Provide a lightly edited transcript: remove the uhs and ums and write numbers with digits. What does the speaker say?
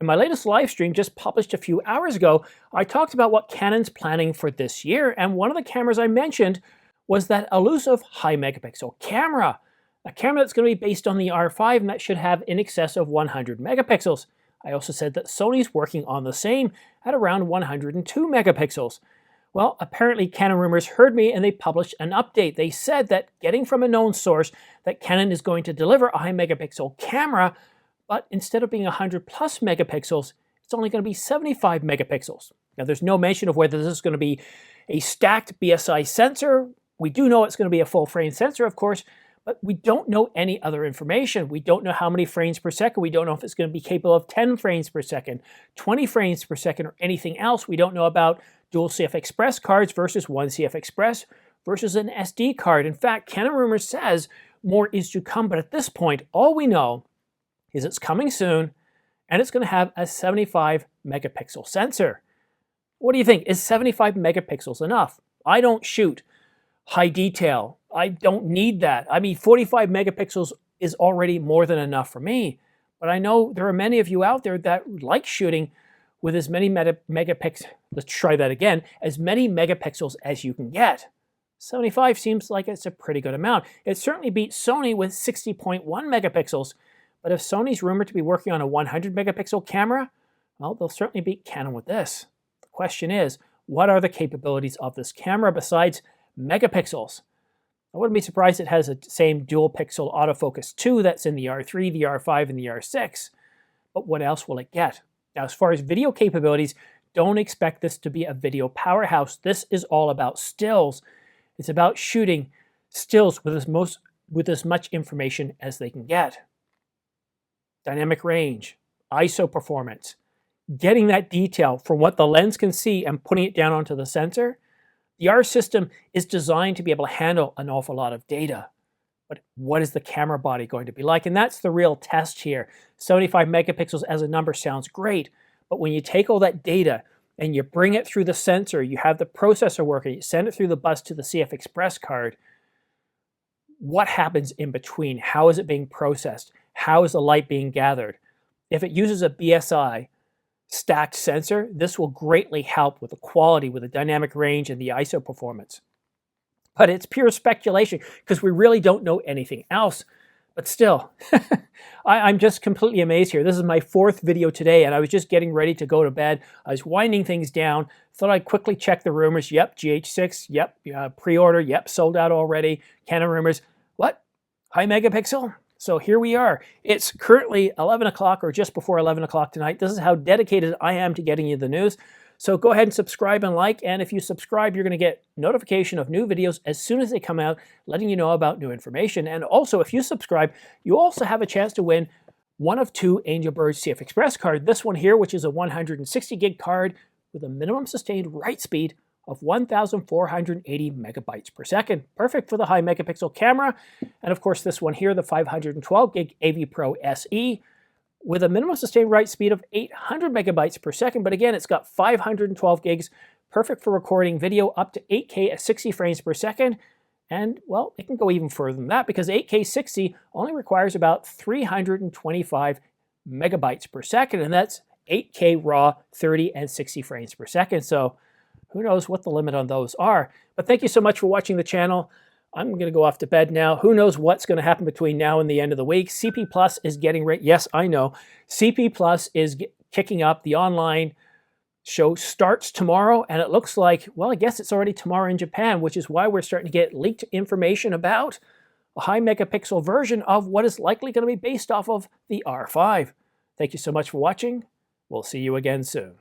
In my latest live stream just published a few hours ago, I talked about what Canon's planning for this year, and one of the cameras I mentioned was that elusive high megapixel camera. A camera that's going to be based on the R5 and that should have in excess of 100 megapixels. I also said that Sony's working on the same at around 102 megapixels. Well, apparently Canon rumors heard me and they published an update. They said that getting from a known source that Canon is going to deliver a high megapixel camera, but instead of being 100 plus megapixels, it's only going to be 75 megapixels. Now, there's no mention of whether this is going to be a stacked BSI sensor. We do know it's going to be a full frame sensor, of course, but we don't know any other information. We don't know how many frames per second. We don't know if it's going to be capable of 10 frames per second, 20 frames per second, or anything else. We don't know about dual CFexpress cards versus one CFexpress versus an SD card. In fact, Canon rumors says more is to come, but at this point, all we know is it's coming soon, and it's going to have a 75 megapixel sensor. What do you think? Is 75 megapixels enough? I don't shoot high detail. I don't need that. I mean, 45 megapixels is already more than enough for me. But I know there are many of you out there that like shooting with as many megapixels, let's try that again, as many megapixels as you can get. 75 seems like it's a pretty good amount. It certainly beats Sony with 60.1 megapixels. But if Sony's rumored to be working on a 100 megapixel camera, well, they'll certainly beat Canon with this. The question is, what are the capabilities of this camera besides megapixels? I wouldn't be surprised it has the same dual pixel autofocus 2 that's in the R3, the R5, and the R6. But what else will it get? Now, as far as video capabilities, don't expect this to be a video powerhouse. This is all about stills. It's about shooting stills with as much information as they can get. Dynamic range, ISO performance, getting that detail from what the lens can see and putting it down onto the sensor. The R system is designed to be able to handle an awful lot of data. But what is the camera body going to be like? And that's the real test here. 75 megapixels as a number sounds great, but when you take all that data and you bring it through the sensor, you have the processor working, you send it through the bus to the CFexpress card, what happens in between? How is it being processed? How is the light being gathered? If it uses a BSI stacked sensor, this will greatly help with the quality, with the dynamic range, and the ISO performance. But it's pure speculation because we really don't know anything else. But still, I'm just completely amazed here. This is my 4th video today, and I was just getting ready to go to bed. I was winding things down. Thought I'd quickly check the rumors. Yep, GH6. Yep, pre-order. Yep, sold out already. Canon rumors. What? High megapixel? So here we are. It's currently 11 o'clock or just before 11 o'clock tonight. This is how dedicated I am to getting you the news. So go ahead and subscribe and like, and if you subscribe, you're going to get notification of new videos as soon as they come out, letting you know about new information. And also, if you subscribe, you also have a chance to win one of 2 Angelbird CFexpress cards. This one here, which is a 160 gig card with a minimum sustained write speed of 1,480 megabytes per second. Perfect for the high megapixel camera. And of course, this one here, the 512 gig AV Pro SE, with a minimum sustained write speed of 800 megabytes per second. But again, it's got 512 gigs, perfect for recording video up to 8K at 60 frames per second. And well, it can go even further than that because 8K 60 only requires about 325 megabytes per second. And that's 8K raw, 30 and 60 frames per second. So who knows what the limit on those are. But thank you so much for watching the channel. I'm going to go off to bed now. Who knows what's going to happen between now and the end of the week. CP Plus is getting ready. Yes, I know. CP Plus is kicking up. The online show starts tomorrow, and it looks like, well, I guess it's already tomorrow in Japan, which is why we're starting to get leaked information about a high megapixel version of what is likely going to be based off of the R5. Thank you so much for watching. We'll see you again soon.